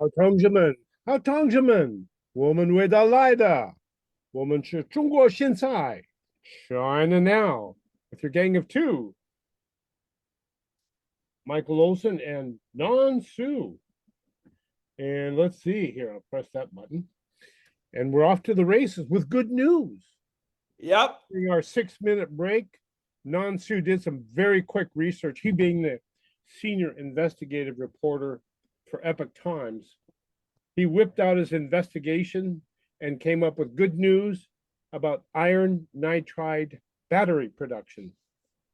好，同志们，我们伟大来的，我们是中国现在，China Now with your gang of two, Michael Olson and Non Su. And let's see here, I'll press that button. And we're off to the races with good news. Yep. During our 6-minute break, Non Su did some very quick research. He being the senior investigative reporter for Epoch Times, he whipped out his investigation and came up with good news about iron nitride battery production.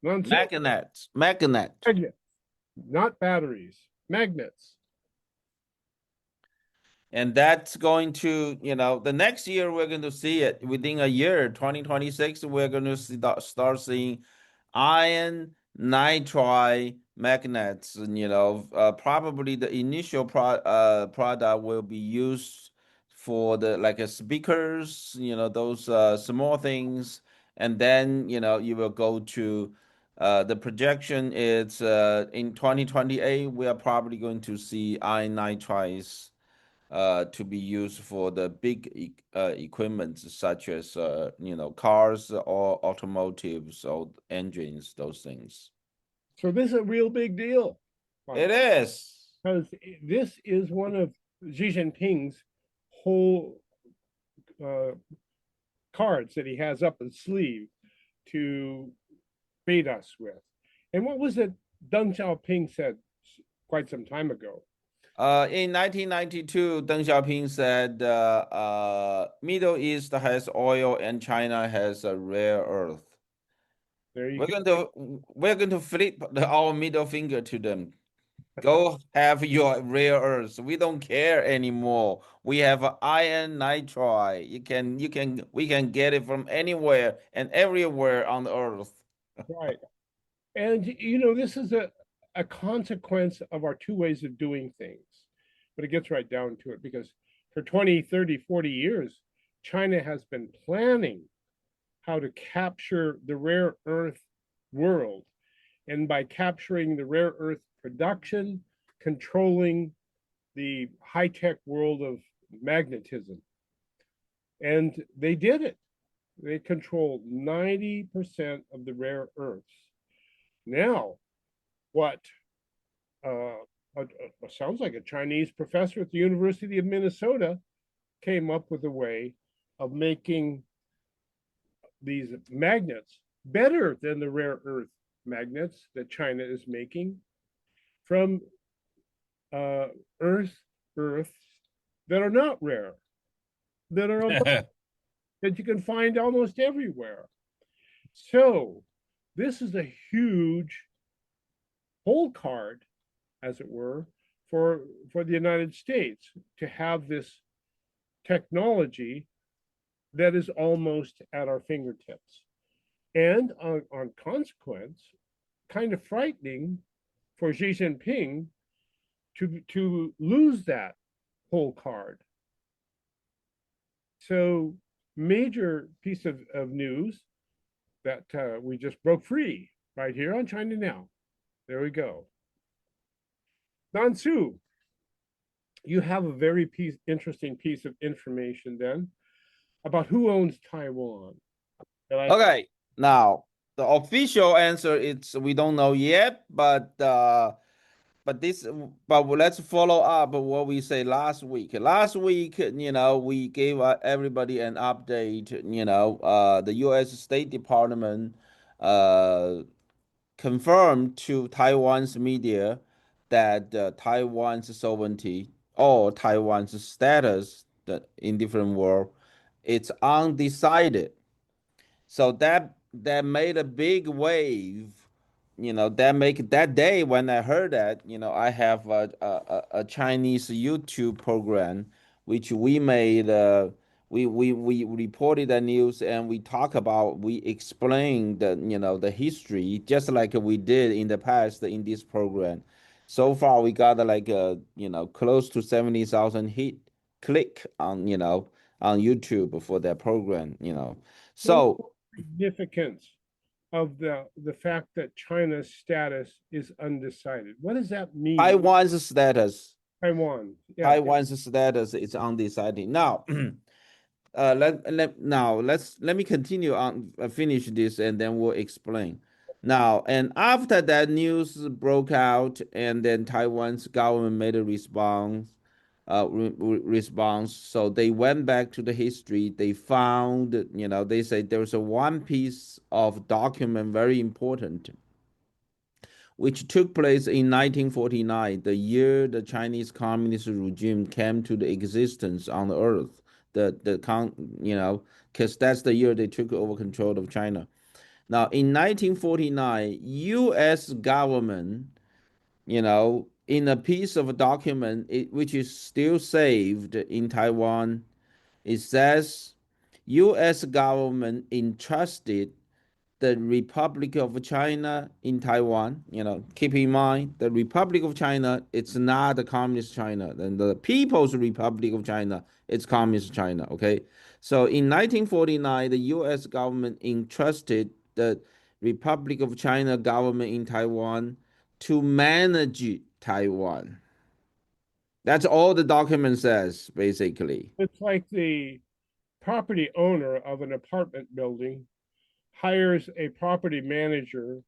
Magnet. Magnets, not batteries, magnets. And that's going to, the next year we're going to see it within a year, 2026, we're going to start seeing iron nitride magnets. And, probably the initial product will be used for the speakers, those small things. And then, you will go to the projection is in 2028, we are probably going to see iron nitrides to be used for the big equipment such as cars or automotives or engines, those things. So this is a real big deal. It is. Because this is one of Xi Jinping's whole cards that he has up his sleeve to bait us with. And what was it Deng Xiaoping said quite some time ago? In 1992, Deng Xiaoping said Middle East has oil and China has a rare earth. There you we're going to flip our middle finger to them. Go have your rare earths. We don't care anymore. We have iron nitride. We can get it from anywhere and everywhere on the earth. Right. And this is a consequence of our two ways of doing things. But it gets right down to it because for 20, 30, 40 years, China has been planning how to capture the rare earth world. And by capturing the rare earth production, controlling the high-tech world of magnetism. And they did it. They control 90% of the rare earths. Now, what sounds like a Chinese professor at the University of Minnesota came up with a way of making these magnets better than the rare earth magnets that China is making from earths that are not rare, that are that you can find almost everywhere. So this is a huge hole card, as it were, for the United States to have this technology that is almost at our fingertips. And on consequence, kind of frightening for Xi Jinping to lose that whole card. So major piece of news that we just broke free right here on China Now. There we go. Nansu, you have a very interesting piece of information then about who owns Taiwan. Okay, now the official answer is we don't know yet, but let's follow up what we say last week. Last week, we gave everybody an update. The U.S. State Department confirmed to Taiwan's media that Taiwan's sovereignty or Taiwan's status in different world, it's undecided. So that made a big wave. That day when I heard that, I have a Chinese YouTube program which we made. We reported the news and we explained the history just like we did in the past in this program. So far we got close to 70,000 click on on YouTube for that program. So significance of the fact that China's status is undecided. What does that mean? Taiwan's status. Taiwan. Yeah. Taiwan's status is undecided. Now, let me continue on, finish this, and then we'll explain. Now, and after that news broke out, and then Taiwan's government made a response. So they went back to the history. They found, they say there's a one piece of document very important, which took place in 1949, the year the Chinese Communist regime came to the existence on the earth. Because that's the year they took over control of China. Now, in 1949, U.S. government, in a piece of a document which is still saved in Taiwan, it says U.S. government entrusted the Republic of China in Taiwan. Keep in mind the Republic of China, it's not the Communist China. Then the People's Republic of China, it's Communist China. Okay. So in 1949, the US government entrusted the Republic of China government in Taiwan to manage Taiwan. That's all the document says, basically. It's like the property owner of an apartment building hires a property manager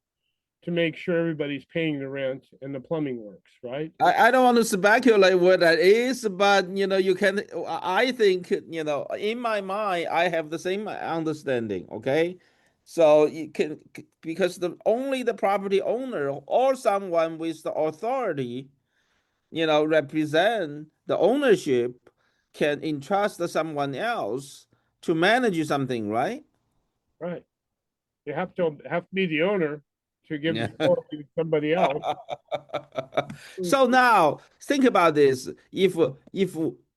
to make sure everybody's paying the rent and the plumbing works, right? I don't want to speculate what that is, but you can. I think in my mind, I have the same understanding. Okay, so you can, because only the property owner or someone with the authority, represent the ownership, can entrust someone else to manage something, right? Right. You have to be the owner to give the Yeah. authority to somebody else. So now think about this. If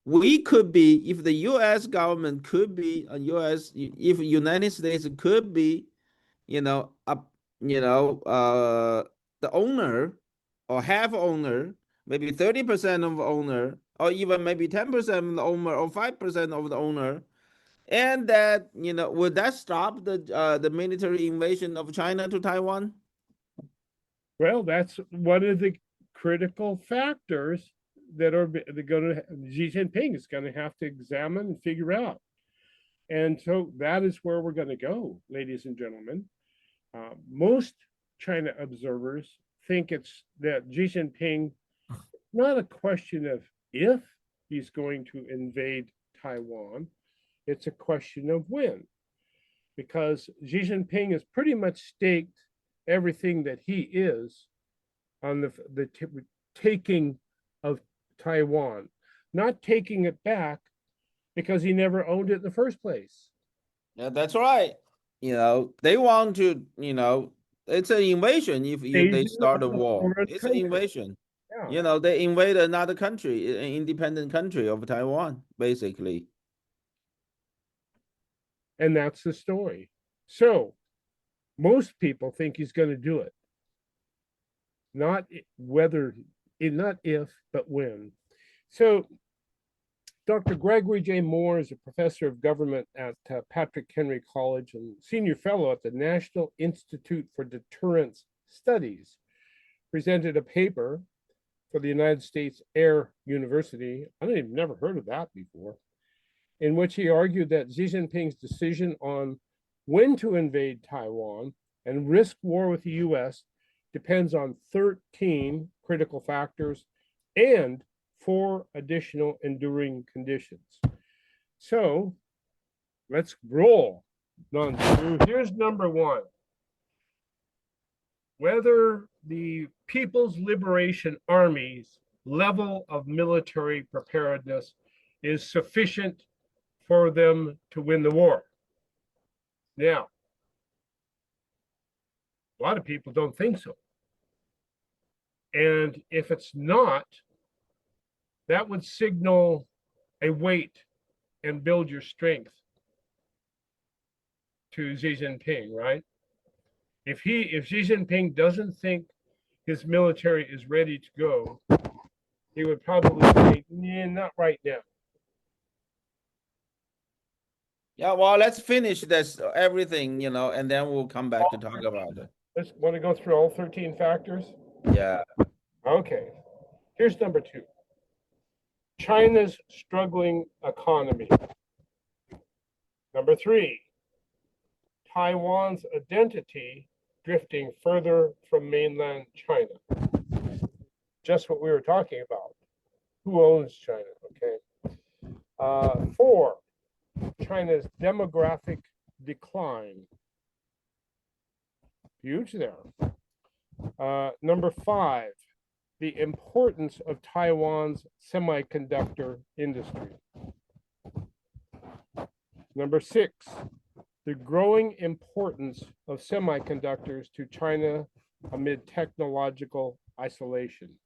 we could be, if the U.S. government could be, if United States could be, up, the owner or half owner, maybe 30% of owner, or even maybe 10% of the owner, or 5% of the owner, and that, would that stop the military invasion of China to Taiwan? Well, that's one of the critical factors that are going to Xi Jinping is going to have to examine and figure out. And so that is where we're going to go, ladies and gentlemen. Most China observers think it's that Xi Jinping, not a question of if he's going to invade Taiwan, it's a question of when, because Xi Jinping has pretty much staked everything that he is on the taking of Taiwan, not taking it back because he never owned it in the first place. Yeah, that's right. They want to, it's an invasion if they Invasion start a of a war. foreign It's an country. invasion. Yeah. They invade another country, an independent country of Taiwan, basically. And that's the story. So most people think he's going to do it. Not whether, not if, but when. So Dr. Gregory J. Moore is a professor of government at Patrick Henry College and senior fellow at the National Institute for Deterrence Studies. Presented a paper for the United States Air University. I've never heard of that before, in which he argued that Xi Jinping's decision on when to invade Taiwan and risk war with the US depends on 13 critical factors and 4 additional enduring conditions. So let's roll. Here's number 1. Whether the People's Liberation Army's level of military preparedness is sufficient for them to win the war. Now, a lot of people don't think so. And if it's not, that would signal a wait and build your strength to Xi Jinping, right? If Xi Jinping doesn't think his military is ready to go, he would probably say, "Yeah, not right now." Yeah, well, let's finish this everything, and then we'll come back to talk about it. Let's want to go through all 13 factors. Yeah. Okay. Here's number 2. China's struggling economy. Number 3, Taiwan's identity drifting further from mainland China. Just what we were talking about. Who owns China? Okay. 4, China's demographic decline. Huge there. Number 5, the importance of Taiwan's semiconductor industry. Number 6, the growing importance of semiconductors to China amid technological isolation.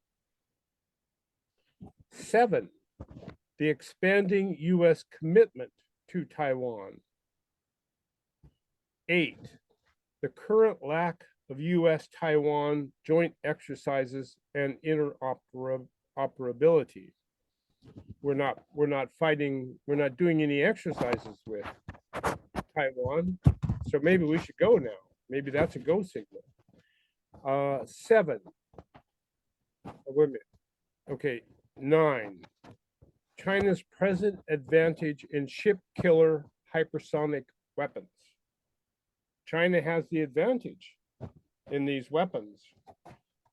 7, the expanding U.S. commitment to Taiwan. 8, the current lack of U.S.-Taiwan joint exercises and interoperability. We're not doing any exercises with Taiwan, so maybe we should go now. Maybe that's a go signal. 7. Wait a minute. Okay, 9. China's present advantage in ship killer hypersonic weapons. China has the advantage in these weapons,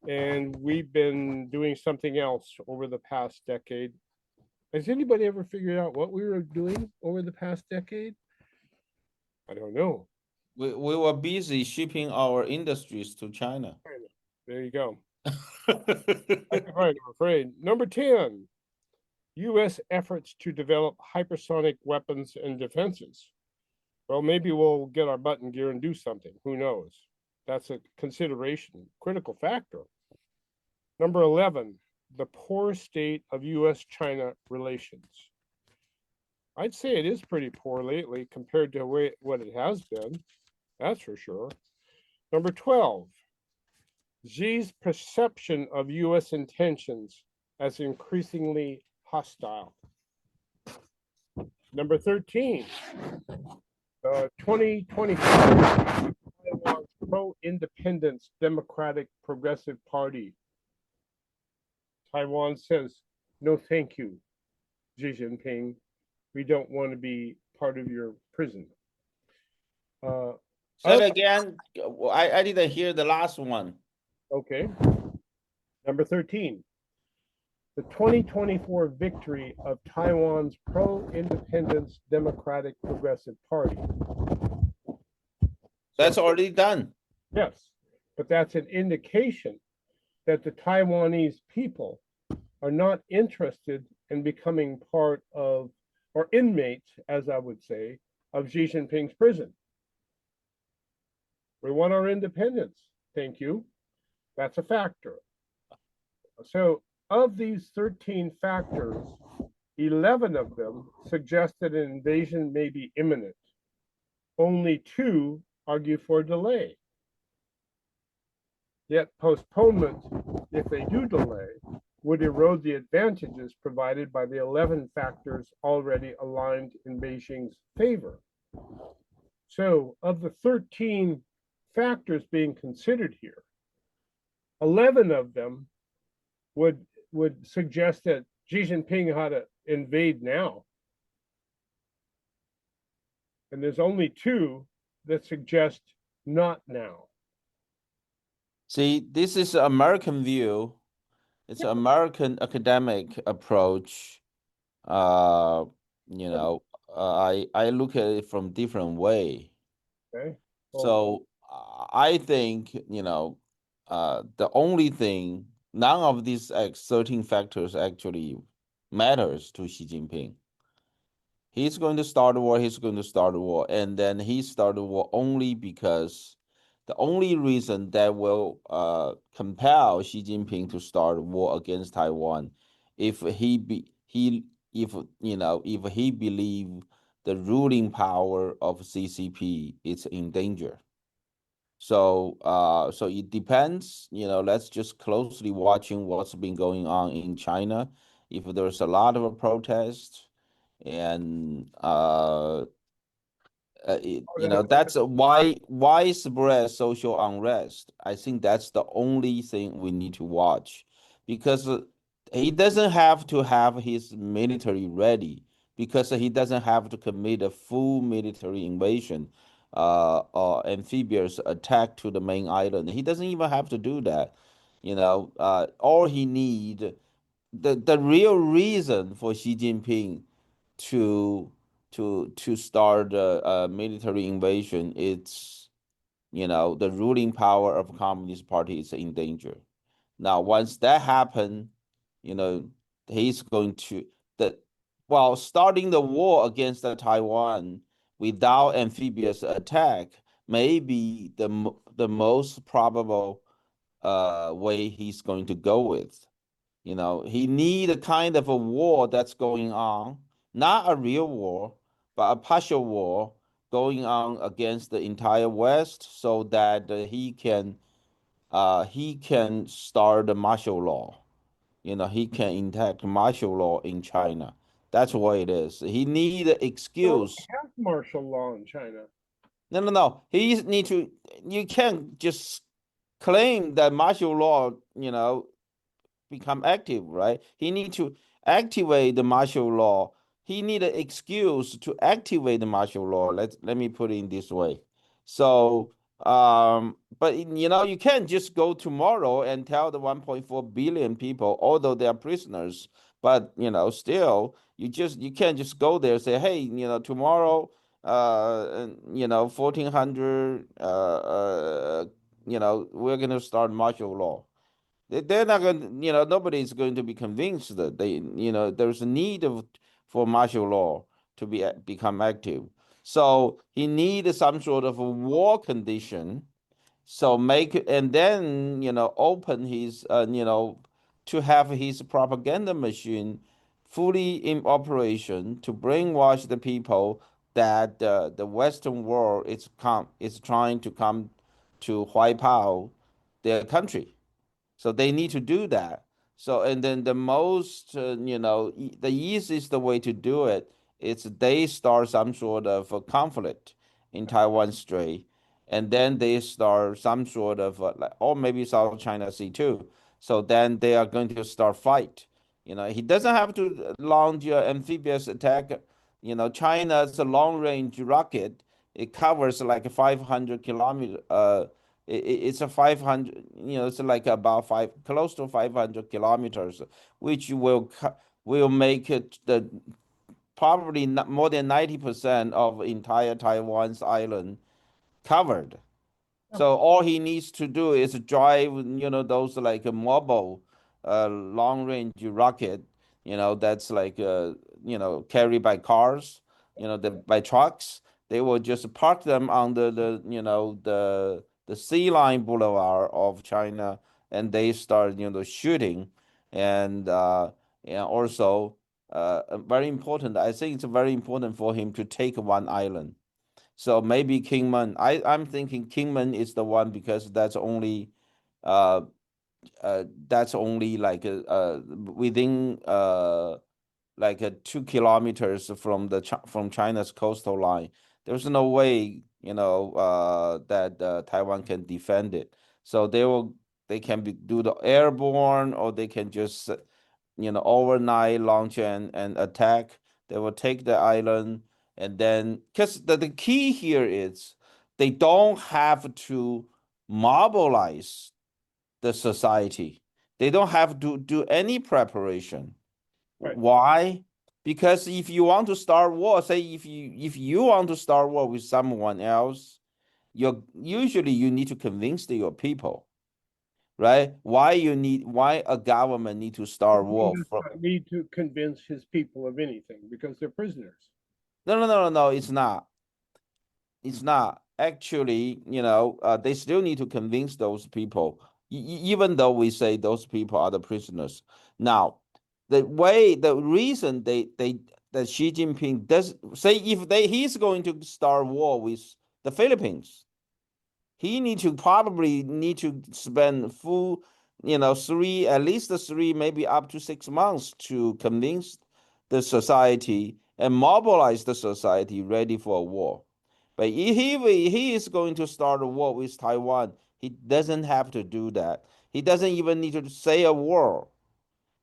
and we've been doing something else over the past decade. Has anybody ever figured out what we were doing over the past decade? I don't know. We were busy shipping our industries to China. There you go. I'm afraid. Number 10, U.S. efforts to develop hypersonic weapons and defenses. Well, maybe we'll get our butt in gear and do something. Who knows? That's a consideration, critical factor. Number 11, the poor state of U.S.-China relations. I'd say it is pretty poor lately compared to what it has been. That's for sure. Number 12, Xi's perception of U.S. intentions as increasingly hostile. Number 13, 2024 Taiwan's pro-independence Democratic Progressive Party. Taiwan says, no, thank you, Xi Jinping. We don't want to be part of your prison. Say it again. I didn't hear the last one. Okay. Number 13, the 2024 victory of Taiwan's pro-independence Democratic Progressive Party. That's already done. Yes, but that's an indication that the Taiwanese people are not interested in becoming part of, or inmates, as I would say, of Xi Jinping's prison. We want our independence. Thank you. That's a factor. So of these 13 factors, 11 of them suggest that an invasion may be imminent. Only 2 argue for delay. Yet postponement, if they do delay, would erode the advantages provided by the 11 factors already aligned in Beijing's favor. So of the 13 factors being considered here, 11 of them would suggest that Xi Jinping ought to invade now. And there's only 2 that suggest not now. See, this is an American view. It's an American academic approach. I look at it from different way. Okay. So I think, the only thing, none of these 13 factors actually matters to Xi Jinping. He's going to start a war, and then he started a war only because the only reason that will compel Xi Jinping to start a war against Taiwan, if he believe the ruling power of CCP is in danger. So it depends. Let's just closely watching what's been going on in China. If there's a lot of protest, and that's why widespread social unrest. I think that's the only thing we need to watch, because he doesn't have to have his military ready because he doesn't have to commit a full military invasion or amphibious attack to the main island. He doesn't even have to do that. All he need the real reason for Xi Jinping to to start a military invasion, it's the ruling power of Communist Party is in danger. Now, once that happen, you know, he's going to the while starting the war against the Taiwan without amphibious attack may be the most probable way he's going to go with. He need a kind of a war that's going on, not a real war, but a partial war going on against the entire West, so that he can start the martial law. He can enact martial law in China. That's what it is. He need an Well, excuse. we have martial law in China. No, no, no. He need to. You can't just claim that martial law, become active, right? He need to activate the martial law. He need an excuse to activate the martial law. Let me put it in this way. So, but you can't just go tomorrow and tell the 1.4 billion people, although they are prisoners, but still, you can't just go there and say, hey, tomorrow, 1400, we're gonna start martial law. They're not going. Nobody's going to be convinced that there's a need for martial law to become active. So he needs some sort of a war condition. So make and then open his to have his propaganda machine fully in operation to brainwash the people that the Western world is trying to come to wipe out their country. So they need to do that. So, and then the most, the easiest way to do it is they start some sort of a conflict in Taiwan Strait, and then they start some sort of, or maybe South China Sea too. So then they are going to start fight. He doesn't have to launch an amphibious attack. China's long range rocket, it covers like 500 kilometer. It's a 500, it's like about close to 500 kilometers, which will make it the probably not more than 90% of entire Taiwan's island covered. Oh, So all he needs to do is drive, those like a mobile, long range rocket, that's like, carried by cars, by trucks. They will just park them on the sea line boulevard of China, and they start, shooting, and also, very important. I think it's very important for him to take one island. So maybe Kingman. I'm thinking Kingman is the one because uh that's only like within like 2 kilometers from from China's coastal line. There's no way that Taiwan can defend it. So they can do the airborne, or they can just overnight launch and attack. They will take the island, and then because the key here is they don't have to mobilize the society. They don't have to do any preparation. right. Why? Because if you want to start war, say if you want to start war with someone else, you need to convince your people, right? Why a government need to start He war does from. not need to convince his people of anything because they're prisoners. No, no, no, no, no, it's not. It's not. Actually, they still need to convince those people, even though we say those people are the prisoners. Now, the reason that Xi Jinping does say if he's going to start war with the Philippines, he probably need to spend full, at least 3, maybe up to 6 months to convince the society and mobilize the society ready for a war. But if he is going to start a war with Taiwan, he doesn't have to do that. He doesn't even need to say a word.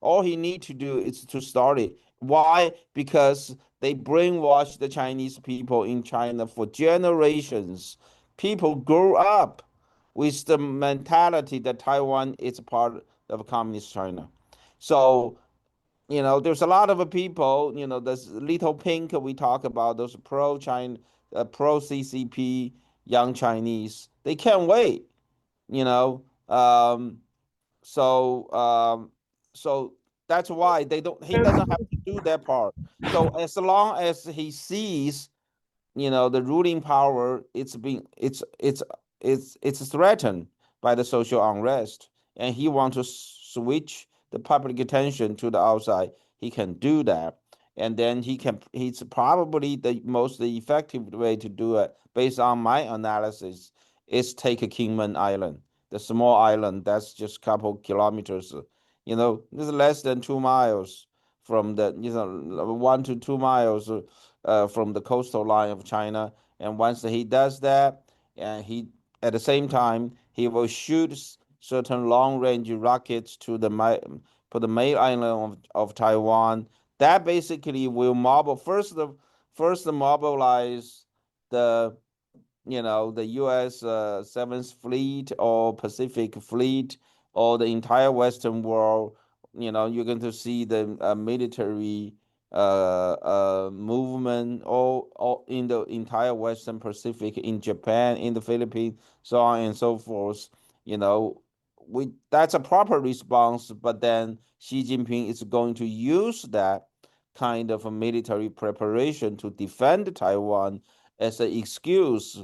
All he need to do is to start it. Why? Because they brainwash the Chinese people in China for generations. People grew up with the mentality that Taiwan is part of communist China. So, there's a lot of people, there's little pink we talk about, those pro-China, pro-CCP young Chinese. They can't wait, you know. So so that's why he And doesn't have to do that part. So as long as he sees, the ruling power, it's threatened by the social unrest, and he wants to switch the public attention to the outside. He can do that, and then he's probably the most effective way to do it, based on my analysis, is take a Kingman Island, the small island that's just couple kilometers, this is less than 2 miles from the 1 to 2 miles from the coastal line of China. And once he does that, and he at the same time he will shoot certain long-range rockets to the main island of Taiwan. That basically will first mobilize the the U.S. Seventh Fleet or Pacific Fleet or the entire Western world. You're going to see the military movement all in the entire Western Pacific, in Japan, in the Philippines, so on and so forth. You know, that's a proper response, but then Xi Jinping is going to use that kind of a military preparation to defend Taiwan as an excuse,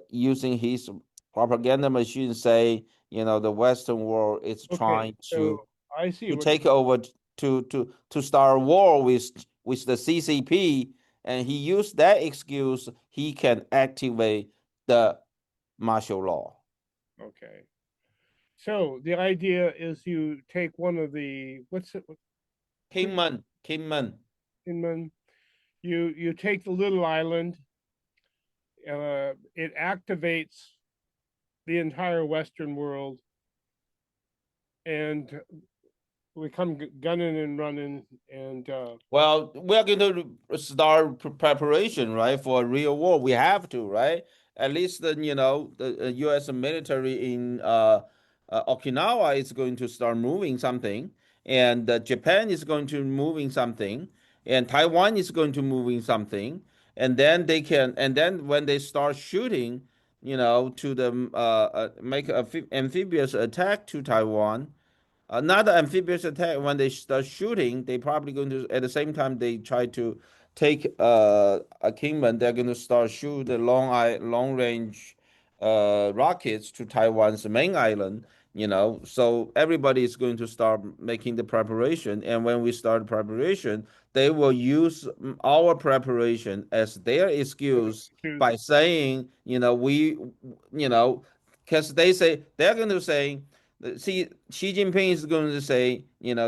using his propaganda machine, say, the Western world is okay, trying so I see to what take over, to start a war with the CCP, and he used that excuse. He can activate the martial law. okay. So the idea is you take one of the what's it Kingman. Inman, you take the little island, it activates the entire Western world, and we come gunning and running, and Well, we're going to start preparation, right, for a real war. We have to, right? At least the U.S. military in Okinawa is going to start moving something, and Japan is going to moving something, and Taiwan is going to moving something, and then when they start shooting, to the make a amphibious attack to Taiwan. Not an amphibious attack. When they start shooting, they probably going to, at the same time they try to take a kingdom. They're going to start shoot the long range rockets to Taiwan's main island. So everybody is going to start making the preparation. And when we start preparation, they will use our preparation as their excuse to by saying, you know, because they're going to say, see, Xi Jinping is going to say,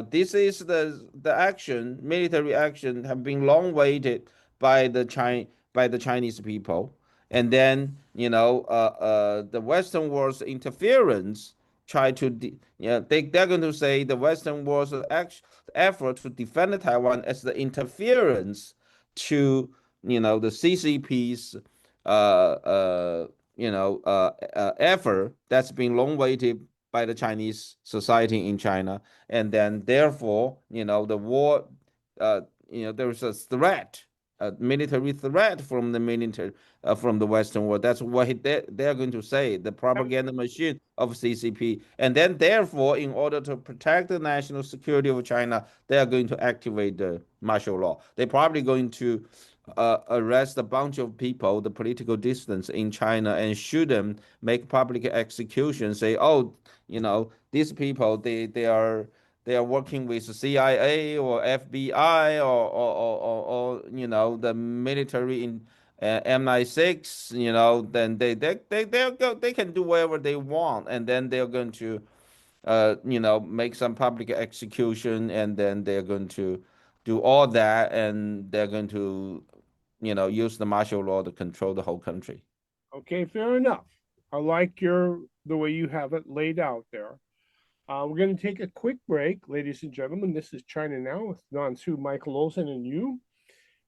this is the action, military action, have been long waited by the Chinese people, and then the Western world's interference try to, they're going to say the Western world's effort to defend Taiwan as the interference to the CCP's uh, uh, effort that's been long waited by the Chinese society in China, and then therefore, the war, there's a threat, a military threat from the military, from the Western world. That's what they're going to say, the propaganda machine of CCP, and then therefore, in order to protect the national security of China, they are going to activate the martial law. They're probably going to arrest a bunch of people, the political dissidents in China, and shoot them, make public execution, say, oh, these people, they are working with CIA or FBI or the military in M96. Then they can do whatever they want, and then they're going to make some public execution, and then they're going to do all that, and they're going to use the martial law to control the whole country. okay, fair enough. I like the way you have it laid out there. We're going to take a quick break, ladies and gentlemen. This is China Now with Nan Su, Michael Olson, and you.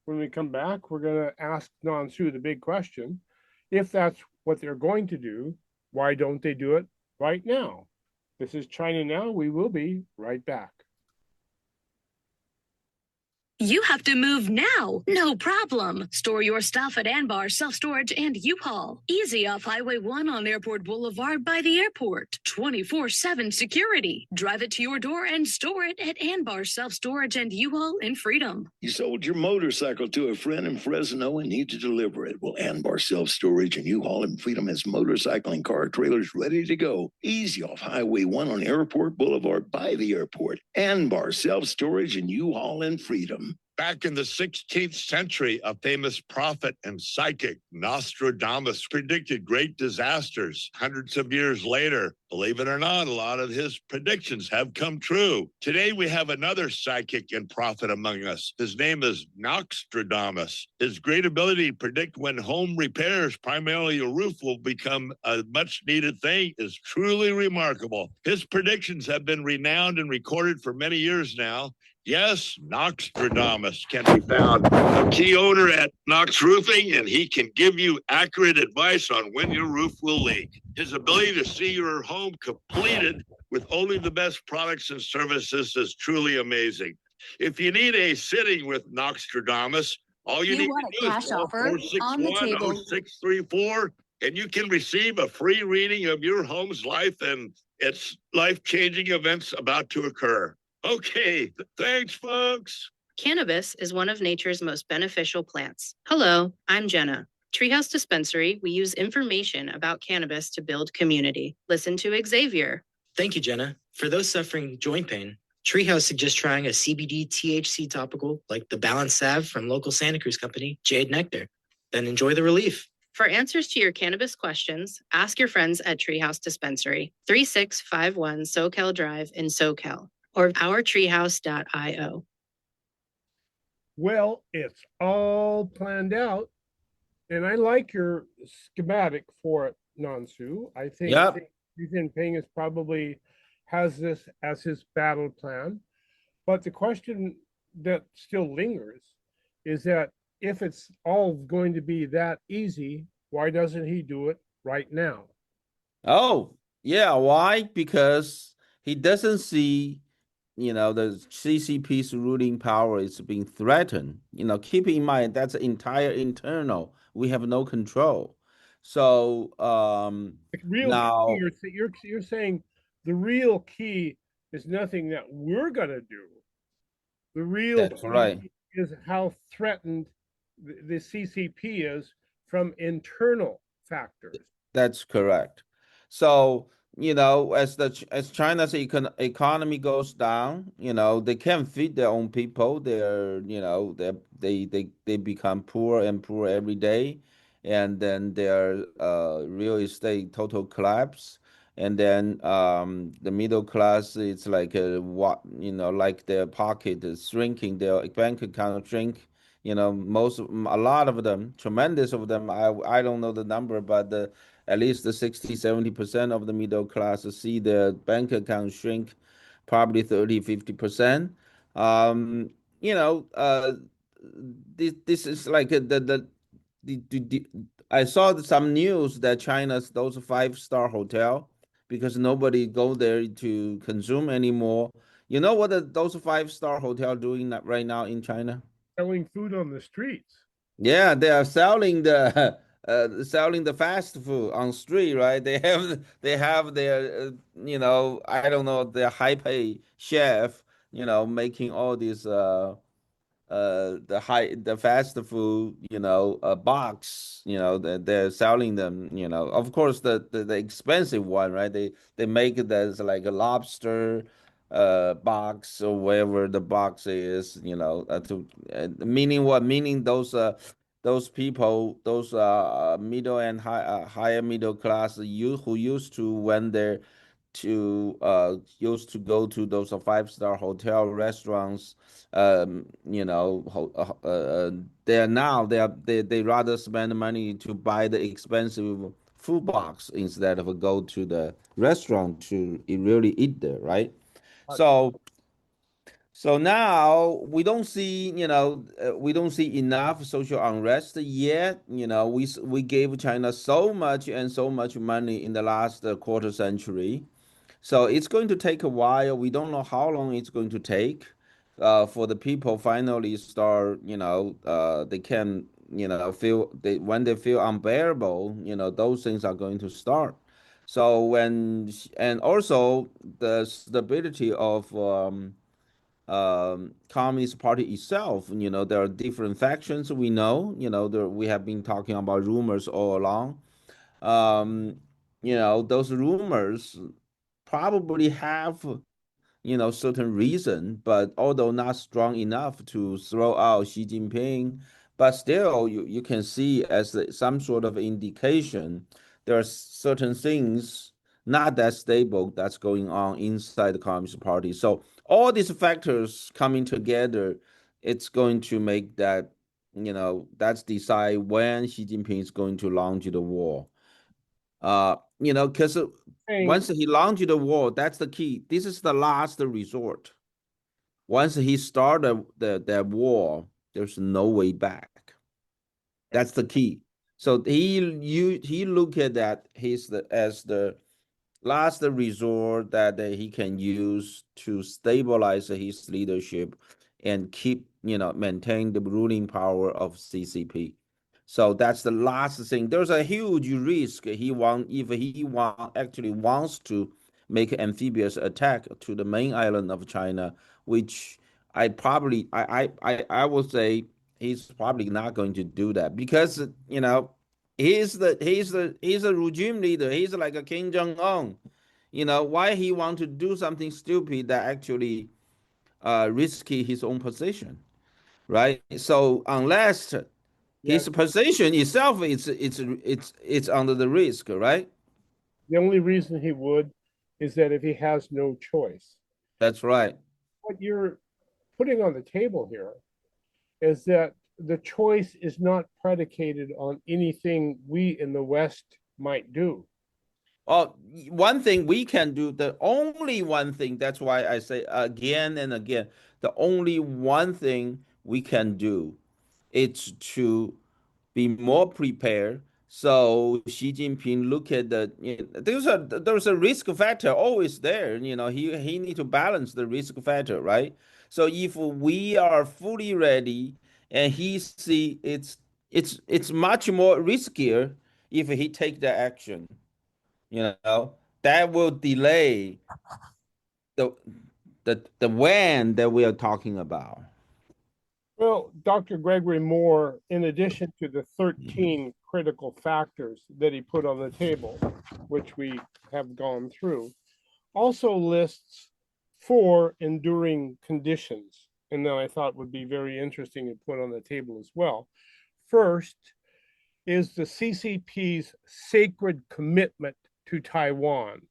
When we come back, we're going to ask Nan Su the big question. If that's what they're going to do, why don't they do it right now? This is China Now. We will be right back. You have to move now. No problem. Store your stuff at Anbar Self Storage and U-Haul. Easy off Highway 1 on Airport Boulevard by the airport. 24/7 security. Drive it to your door and store it at Anbar Self Storage and U-Haul in Freedom. You sold your motorcycle to a friend in Fresno and need to deliver it. Well, Anbar Self Storage and U-Haul in Freedom has motorcycle and car trailers ready to go. Easy off Highway 1 on Airport Boulevard by the airport. Anbar Self Storage and U-Haul in Freedom. Back in the 16th century, a famous prophet and psychic, Nostradamus, predicted great disasters. Hundreds of years later, believe it or not, a lot of his predictions have come true. Today, we have another psychic and prophet among us. His name is Nostradamus. His great ability to predict when home repairs, primarily a roof, will become a much-needed thing is truly remarkable. His predictions have been renowned and recorded for many years now. Yes, Nostradamus can be found a key owner at Knox Roofing, and he can give you accurate advice on when your roof will leak. His ability to see your home completed with only the best products and services is truly amazing. If you need a sitting with Nostradamus, all you need to do is call 461-0634, and you can receive a free reading of your home's life and its life-changing events about to occur. Okay, thanks, folks. Cannabis is one of nature's most beneficial plants. Hello, I'm Jenna. Treehouse Dispensary, we use information about cannabis to build community. Listen to Xavier. Thank you, Jenna. For those suffering joint pain, Treehouse suggests trying a CBD THC topical like the Balance Salve from local Santa Cruz company, Jade Nectar. Then enjoy the relief. For answers to your cannabis questions, ask your friends at Treehouse Dispensary, 3651 SoCal Drive in SoCal, or ourtreehouse.io. Well, it's all planned out. And I like your schematic for it, Nan Su. I think Xi Jinping is probably has this as his battle plan. But the question that still lingers is that if it's all going to be that easy, why doesn't he do it right now? Oh, yeah. Why? Because he doesn't see the CCP's ruling power is being threatened. Keep in mind that's entire internal. We have no control. So The real now key, you're saying the real key is nothing that we're gonna do. The real that's right. key is how threatened the CCP is from internal factors. That's correct. So, as China's economy goes down, they can't feed their own people. They become poor and poor every day, and then their real estate total collapse, and then the middle class it's like like their pocket is shrinking, their bank account shrink. A lot of them, tremendous of them. I don't know the number, but at least the 60-70% of the middle class see their bank account shrink, probably 30-50%. You know, this is like the I saw some news that China's those 5-star hotel, because nobody go there to consume anymore. You know what those 5-star hotel doing right now in China? Selling food on the streets. Yeah, they are selling the fast food on street, right? They have their I don't know, their high pay chef, making all these the fast food, box, they're selling them, of course the expensive one, right? They make it as like a lobster box or whatever the box is, meaning what? Meaning those people, those middle and higher middle class, who used to when they're used to go to those 5-star hotel restaurants, they're now they rather spend money to buy the expensive food box instead of go to the restaurant to really eat there, right? So so now we don't see, we don't see enough social unrest yet. We gave China so much and so much money in the last quarter century. So it's going to take a while. We don't know how long it's going to take for the people finally start, they can, when they feel unbearable, those things are going to start. So and also the stability of Communist Party itself, there are different factions. We know, we have been talking about rumors all along. Um, those rumors probably have, certain reason, but although not strong enough to throw out Xi Jinping, but still you can see as some sort of indication there are certain things not that stable that's going on inside the Communist Party. So all these factors coming together, it's going to make that, that's decide when Xi Jinping is going to launch the war. Because once he launched the war, that's the key. This is the last resort. Once he started the war, there's no way back. That's the key. So he look at that as the last resort that he can use to stabilize his leadership and keep, maintain the ruling power of CCP. So that's the last thing. There's a huge risk if he actually wants to make an amphibious attack to the main island of China, which I would say he's probably not going to do that because he's a regime leader. He's like a Kim Jong Un. Why he want to do something stupid that actually risky his own position, right? So unless his position itself it's under the risk, right? The only reason he would is that if he has no choice. That's right. What you're putting on the table here is that the choice is not predicated on anything we in the West might do. Well, one thing we can do, the only one thing, that's why I say again and again, the only one thing we can do is to be more prepared. So Xi Jinping look at there's a risk factor always there. He need to balance the risk factor, right? So if we are fully ready and he see it's much more riskier if he take the action, that will delay the the when that we are talking about. Well, Dr. Gregory Moore, in addition to the 13 critical factors that he put on the table, which we have gone through, also lists 4 enduring conditions, and that I thought would be very interesting to put on the table as well. First is the CCP's sacred commitment to Taiwan,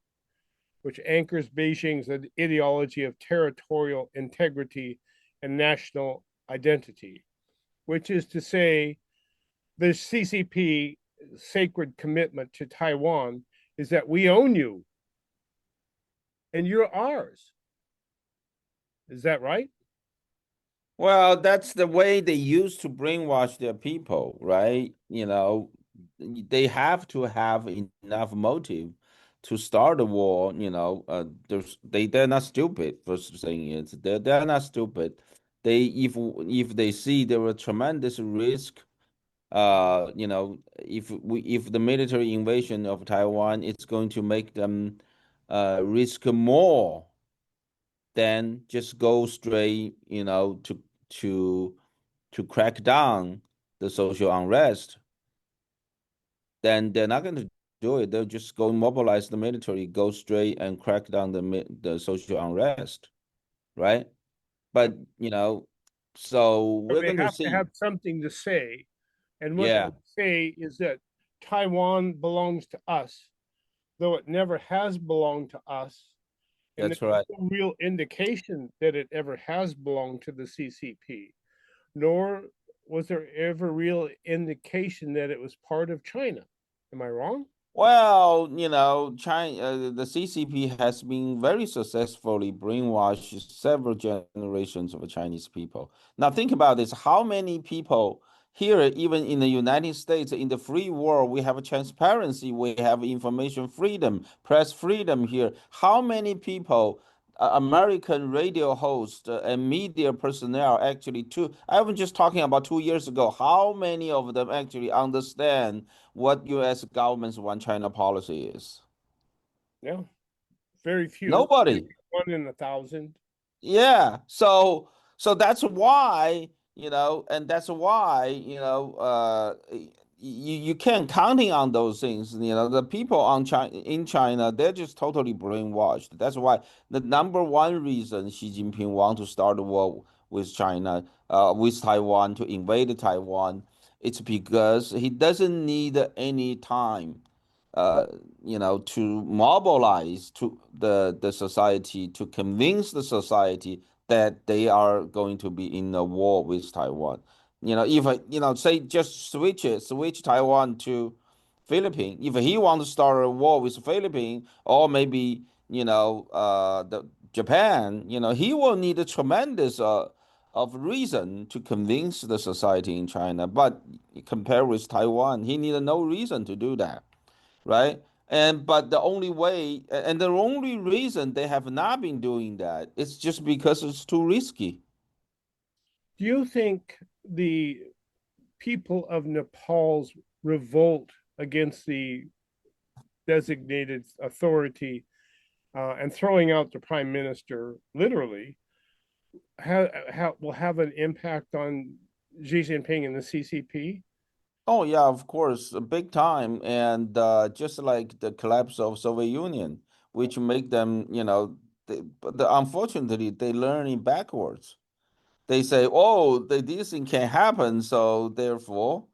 which anchors Beijing's ideology of territorial integrity and national identity, which is to say, the CCP sacred commitment to Taiwan is that we own you and you're ours. Is that right? Well, that's the way they used to brainwash their people, right? They have to have enough motive to start a war. They're not stupid. First thing is they're not stupid. If they see there were tremendous risk, if the military invasion of Taiwan, it's going to make them risk more than just go straight, to crack down the social unrest, then they're not going to do it. They'll just go mobilize the military, go straight and crack down the social unrest, right? But so we're They going to have to see. have something to say. And what Yeah, they say is that Taiwan belongs to us, though it never has belonged to us. And that's there's right. no real indication that it ever has belonged to the CCP, nor was there ever real indication that it was part of China. Am I wrong? Well, China, the CCP has been very successfully brainwashed several generations of Chinese people. Now, think about this: how many people here, even in the United States, in the free world, we have transparency, we have information freedom, press freedom here. How many people, American radio hosts and media personnel, actually, I was just talking about 2 years ago, how many of them actually understand what U.S. government's one China policy is? Yeah, very few. Nobody. 1 in 1,000. Yeah. So that's why, and that's why, you can't counting on those things. The people on China in China, they're just totally brainwashed. That's why the number one reason Xi Jinping want to start a war with China, with Taiwan, to invade Taiwan, it's because he doesn't need any time uh, to mobilize to the society, to convince the society that they are going to be in a war with Taiwan. If say just switch Taiwan to Philippines. If he wants to start a war with Philippines, or maybe the Japan, he will need a tremendous of reason to convince the society in China. But compared with Taiwan, he needed no reason to do that, right? But the only way, and the only reason they have not been doing that is just because it's too risky. Do you think the people of Nepal's revolt against the designated authority and throwing out the prime minister literally will have an impact on Xi Jinping and the CCP? Oh yeah, of course, big time, and just like the collapse of Soviet Union, which make them, but unfortunately they learning backwards. They say, oh, this thing can happen, so therefore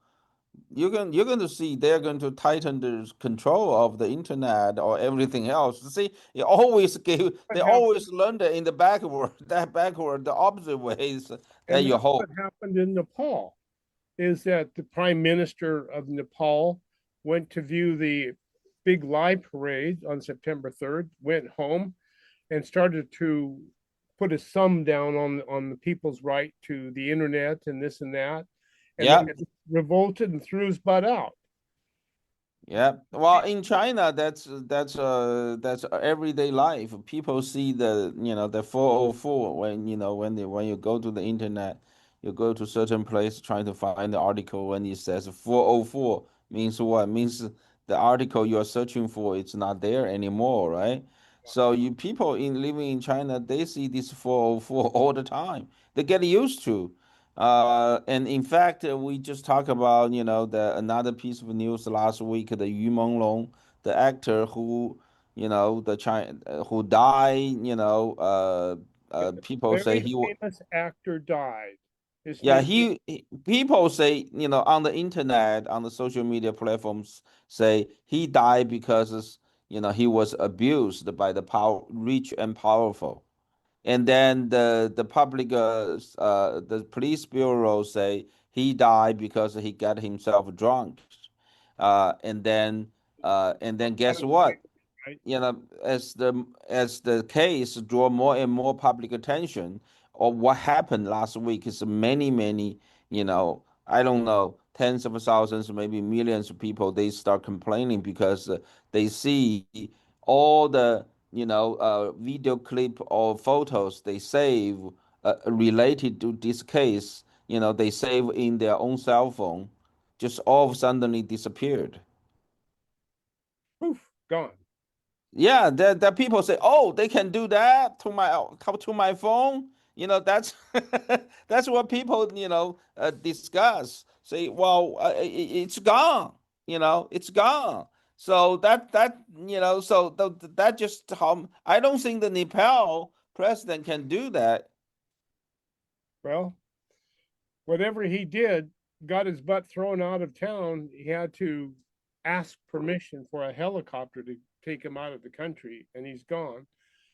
you're going to see they're going to tighten the control of the internet or everything else. See, What they happened, always learned it in the backward, the opposite ways that and you that's what hope. happened in Nepal, is that the prime minister of Nepal went to view the big lie parade on September 3rd, went home and started to put a sum down on the people's right to the internet and this and that, Yeah. and revolted and threw his butt out. Yeah. Well, in China, that's everyday life. People see the 404 when when you go to the internet, you go to certain place trying to find the article when it says 404 means what? Means the article you are searching for it's not there anymore, right? So you people in living in China, they see this 404 all the time. They get used to. And in fact, we just talked about, the another piece of news last week, the Yu Menglong, the actor who, the China who died, people say Very he was, famous actor died. His yeah, name, people say, on the internet, on the social media platforms, say he died because, he was abused by the rich and powerful. And then the police bureau say he died because he got himself drunk. And then guess what? right? As the case draw more and more public attention, or what happened last week is many, I don't know, tens of thousands, maybe millions of people, they start complaining because they see all the video clip or photos they save related to this case, they save in their own cell phone, just all of a suddenly disappeared. Poof, gone. Yeah, that people say, "Oh, they can do that to my phone." That's that's what people discuss. Say, well, it's gone. It's gone. So that just how I don't think the Nepal president can do that. Well, whatever he did, got his butt thrown out of town. He had to ask permission for a helicopter to take him out of the country, and he's gone.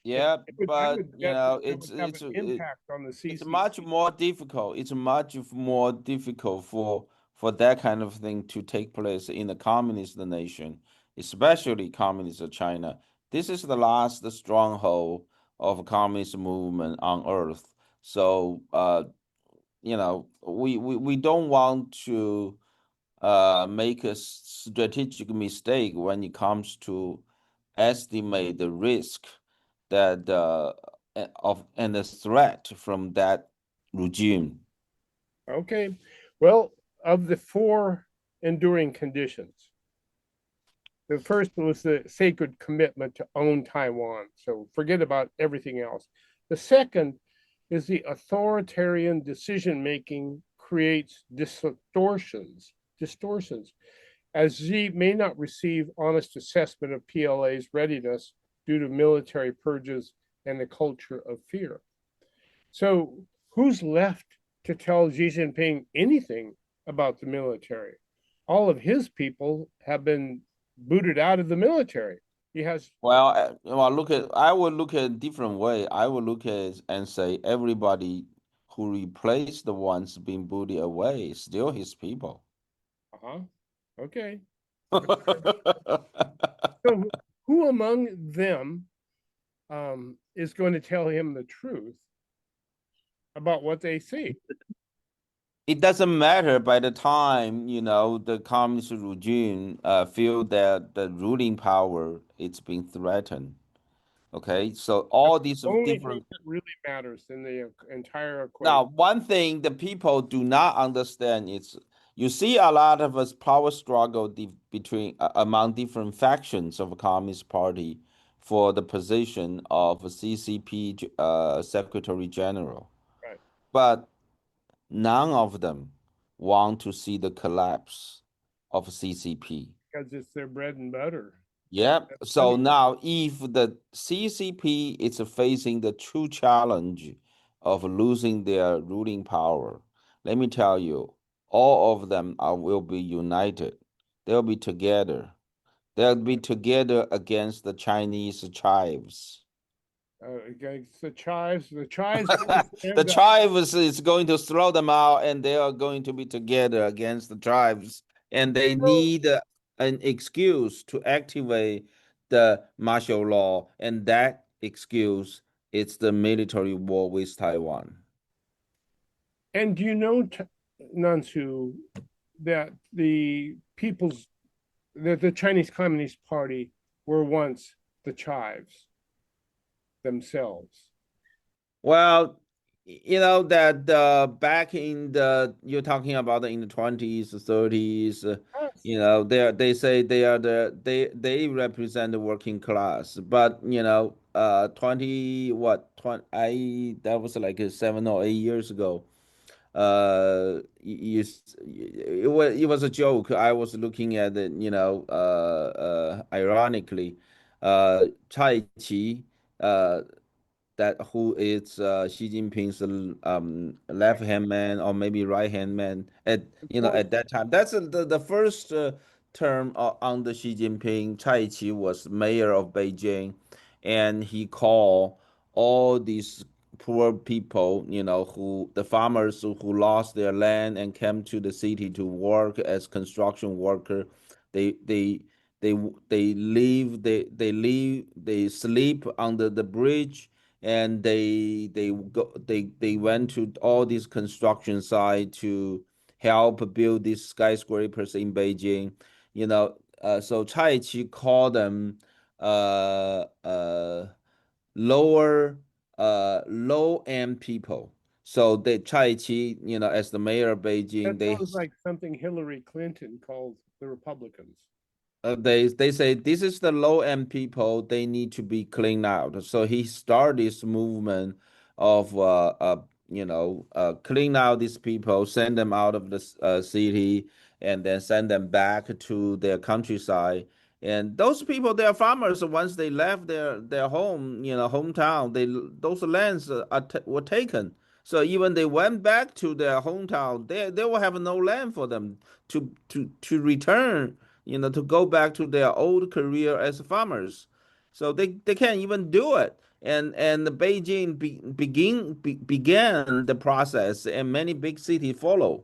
Yeah, I but would bet that it's would have an impact on the it's CC. much more difficult. It's much more difficult for that kind of thing to take place in a communist nation. especially Communist China. This is the last stronghold of communist movement on earth. So, we don't want to make a strategic mistake when it comes to estimate the risk that of and the threat from that regime. Okay. Well, of the four enduring conditions, the first was the sacred commitment to own Taiwan. So forget about everything else. The second is the authoritarian decision making creates distortions, as Xi may not receive honest assessment of PLA's readiness due to military purges and the culture of fear. So who's left to tell Xi Jinping anything about the military? All of his people have been booted out of the military. He has I would look at a different way. I would look at and say everybody who replaced the ones being booted away is still his people. uh-huh. Okay. So who among them is going to tell him the truth about what they see? It doesn't matter by the time, the communist regime feel that the ruling power is being threatened. Okay, so all these Only thing different. that really matters in the entire equation. Now, one thing the people do not understand is you see a lot of us power struggle between among different factions of a Communist Party for the position of CCP Secretary General, Right. but none of them want to see the collapse of CCP. Because it's their bread and butter. Yep. That's So funny. now, if the CCP is facing the true challenge of losing their ruling power, let me tell you, all of them will be united. They'll be together. They'll be together against the Chinese chives. Against the chives. The chives The tribes is going to throw them out, and they are going to be together against the tribes, and they need an excuse to activate the martial law, and that excuse is the military war with Taiwan. And do you know, Nansu, that the Chinese Communist Party were once the chives themselves? Well, that back in you're talking about in the 20s, 30s, they say they represent the working class, but 20 what 20 I that was like 7 or 8 years ago. It was a joke. I was looking at it, ironically, Chai Chi, uh, that who is Xi Jinping's left hand man or maybe right hand man at that time. That's the first term under Xi Jinping. Chai Chi was mayor of Beijing, and he called all these poor people, who the farmers who lost their land and came to the city to work as construction worker. They they they sleep under the bridge, and they went to all these construction sites to help build these skyscrapers in Beijing. So Chai Chi called them uh, uh, lower low end people. So they Chai Chi, as the mayor of Beijing, That sounds like something Hillary Clinton called the Republicans. They say this is the low end people. They need to be cleaned out. So he started this movement of clean out these people, send them out of the city, and then send them back to their countryside. And those people, they are farmers. Once they left their home, hometown, those lands were taken. So even they went back to their hometown, they will have no land for them to return, to go back to their old career as farmers. So they can't even do it. And the Beijing began the process, and many big cities follow.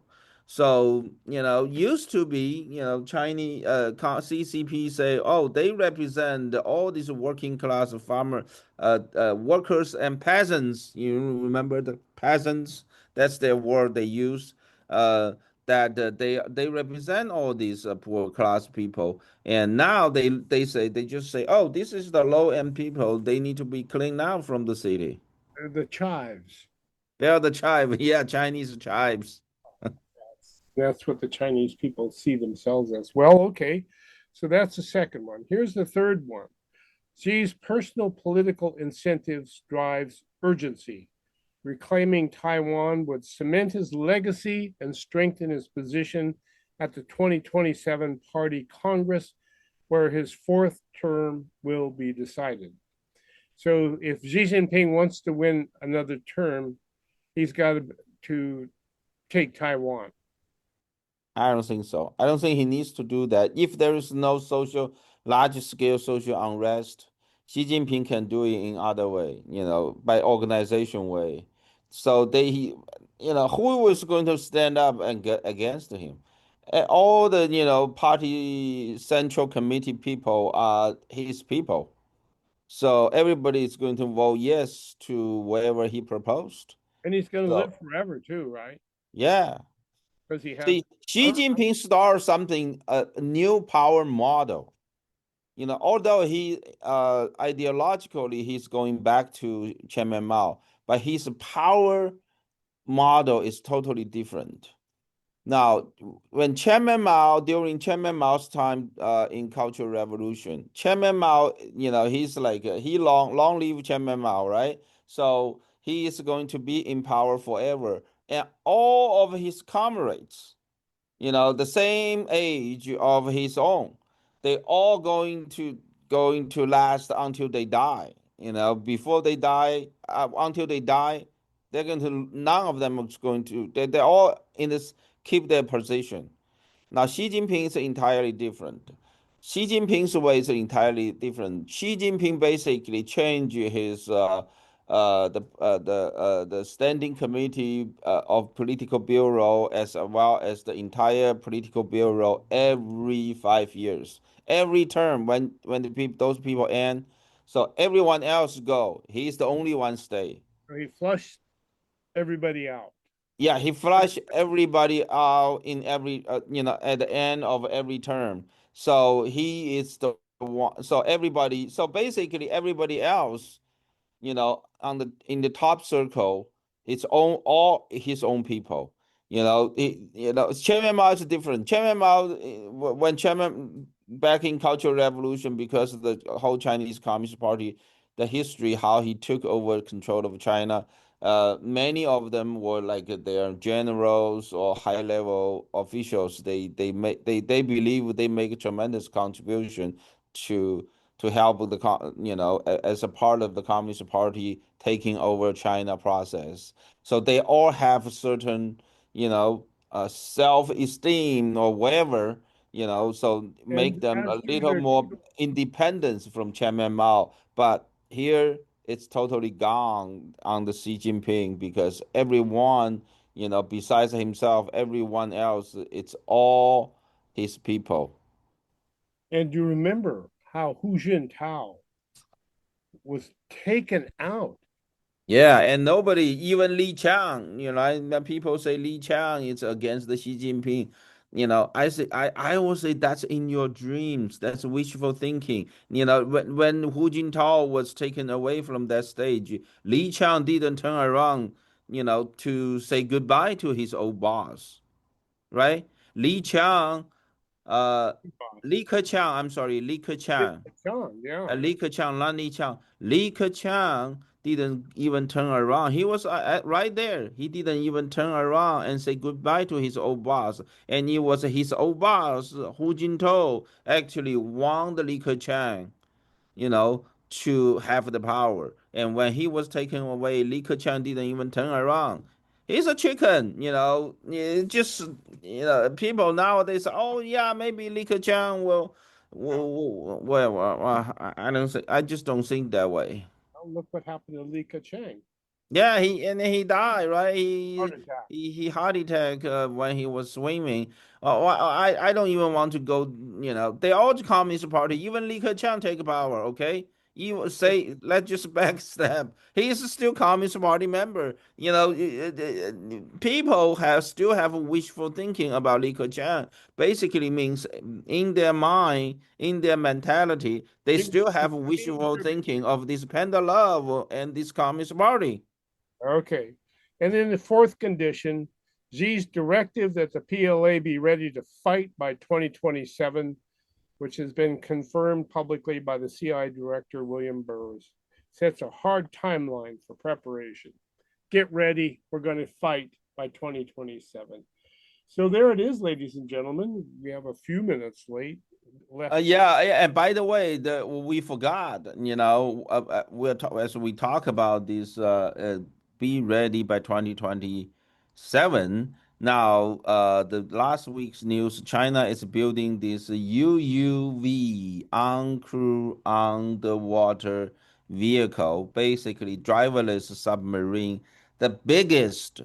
So, used to be, Chinese CCP say, oh, they represent all these working class farmer, workers and peasants. You remember the peasants? That's their word they use. Uh, that they represent all these poor class people, and now they just say, oh, this is the low end people. They need to be cleaned out from the city. The chives. They're the tribe, yeah, Chinese tribes. That's what the Chinese people see themselves as. Well, okay. So that's the second one. Here's the third one. Xi's personal political incentives drives urgency. Reclaiming Taiwan would cement his legacy and strengthen his position at the 2027 Party Congress, where his fourth term will be decided. So if Xi Jinping wants to win another term, he's got to take Taiwan. I don't think so. I don't think he needs to do that. If there is no large scale social unrest, Xi Jinping can do it in other way, by organization way. So who is going to stand up and get against him? All the, party central committee people are his people. So everybody is going to vote yes to whatever he proposed. And he's going to So live forever too, right? yeah. Because he has. See, Xi Jinping started something, a new power model. Although he ideologically he's going back to Chairman Mao, but his power model is totally different. Now, during Chairman Mao's time in Cultural Revolution, Chairman Mao, he's like long live Chairman Mao, right? So he is going to be in power forever, and all of his comrades, the same age of his own, they all going to last until they die. Before they die, until they die, they're going to none of them is going to they're all in this keep their position. Now, Xi Jinping is entirely different. Xi Jinping's way is entirely different. Xi Jinping basically changed his the standing committee of political bureau as well as the entire political bureau every 5 years, every term when those people end. So everyone else go. He's the only one stay. He flushed everybody out. Yeah, he flush everybody out in every at the end of every term. So he is the one. So basically everybody else, on the in the top circle, it's all his own people. Chairman Mao is different. Chairman Mao, when Chairman back in Cultural Revolution, because of the whole Chinese Communist Party, the history how he took over control of China. Many of them were like their generals or high level officials. They believe they make a tremendous contribution to help as a part of the Communist Party taking over China process. So they all have certain self-esteem or whatever, so make And them as a to little their more independence from Chairman Mao. But here it's totally gone on the Xi Jinping because everyone, besides himself, everyone else, it's all his people. and you remember how Hu Jintao was taken out. Yeah, and nobody, even Li Qiang, when people say Li Qiang is against the Xi Jinping, I always say that's in your dreams. That's wishful thinking. When Hu Jintao was taken away from that stage, Li Qiang didn't turn around, to say goodbye to his old boss, right? Li Qiang, uh, Li Keqiang, I'm sorry, Li Keqiang. John, yeah. Li Keqiang, not Li Qiang. Li Keqiang didn't even turn around. He was right there. He didn't even turn around and say goodbye to his old boss. And it was his old boss, Hu Jintao, actually won the Li Keqiang, to have the power. And when he was taken away, Li Keqiang didn't even turn around. He's a chicken, just people nowadays. Oh yeah, maybe Li Keqiang will. Well, I don't think. I just don't think that way. Oh, look what happened to Li Keqiang. Yeah, he died, right? Heart attack. He heart attack when he was swimming. I don't even want to go. You know, they all the Communist Party, even Li Keqiang take power. Okay, you say let's just backstab. He is still Communist Party member. You know, people have still have wishful thinking about Li Keqiang. Basically means in their mind, in their mentality, they still have wishful thinking of this panda love and this Communist Party. Okay. And then the fourth condition, Xi's directive that the PLA be ready to fight by 2027, which has been confirmed publicly by the CI director, William Burroughs, sets a hard timeline for preparation. Get ready. We're going to fight by 2027. So there it is, ladies and gentlemen. We have a few minutes left. Yeah, and by the way, we forgot, you know, as we talk about this, be ready by 2027. Now, the last week's news, China is building this UUV uncrewed underwater vehicle, basically driverless submarine, the biggest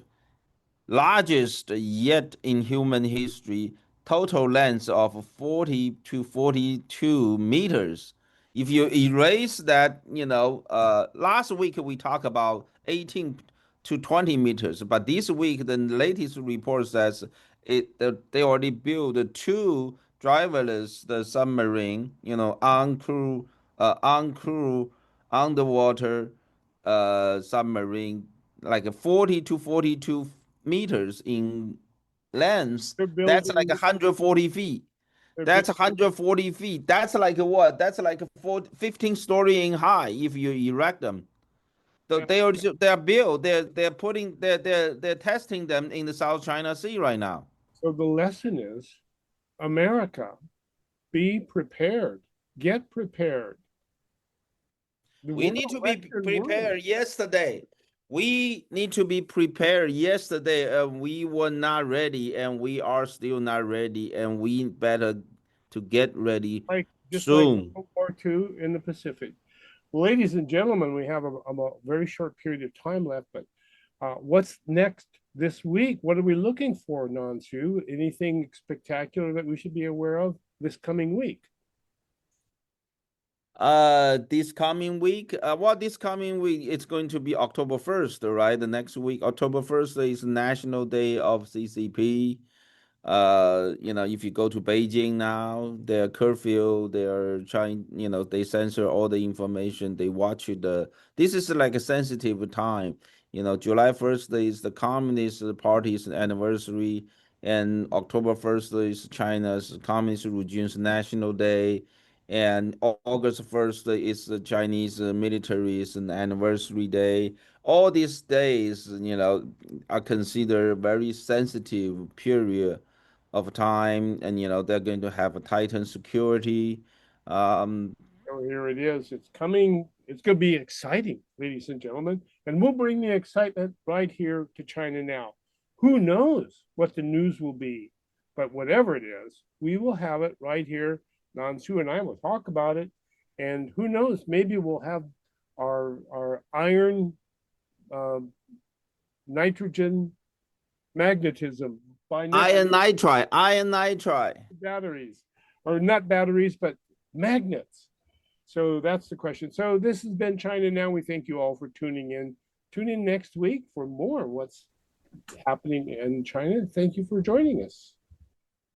largest yet in human history, total length of 40 to 42 meters. If you erase that, you know, last week we talked about 18 to 20 meters, but this week the latest report says they already built two driverless the submarine, you know, uncrewed underwater submarine like 40 to 42 meters in length. They're That's like building, 140 feet. they're That's 140 feet. That's like what? That's like 15-story in high if you erect them. So they're built. They're putting they're testing them in the South China Sea right now. So the lesson is America, be prepared, get prepared. We need to be prepared yesterday. We need to be prepared yesterday. We were not ready, and we are still not ready, and we better to get ready just like soon. World War II in the Pacific. Ladies and gentlemen, we have a very short period of time left, but what's next this week? What are we looking for, Nansu? Anything spectacular that we should be aware of this coming week? This coming week, this coming week, it's going to be October 1st, right? The next week, October 1st is National Day of CCP. You know, if you go to Beijing now, their curfew, they're trying, you know, they censor all the information. They watch this is like a sensitive time. You know, July 1st is the Communist Party's anniversary, and October 1st is China's Communist regime's National Day, and August 1st is the Chinese military's anniversary day. All these days, you know, are considered very sensitive period of time, and you know they're going to have a tightened security. So here it is. It's coming. It's going to be exciting, ladies and gentlemen. And we'll bring the excitement right here to China Now. Who knows what the news will be? But whatever it is, we will have it right here. Nansu and I will talk about it. And who knows, maybe we'll have our iron nitrogen magnetism by Iron nitride. batteries, or not batteries, but magnets. So that's the question. So this has been China Now. We thank you all for tuning in. Tune in next week for more what's happening in China. Thank you for joining us.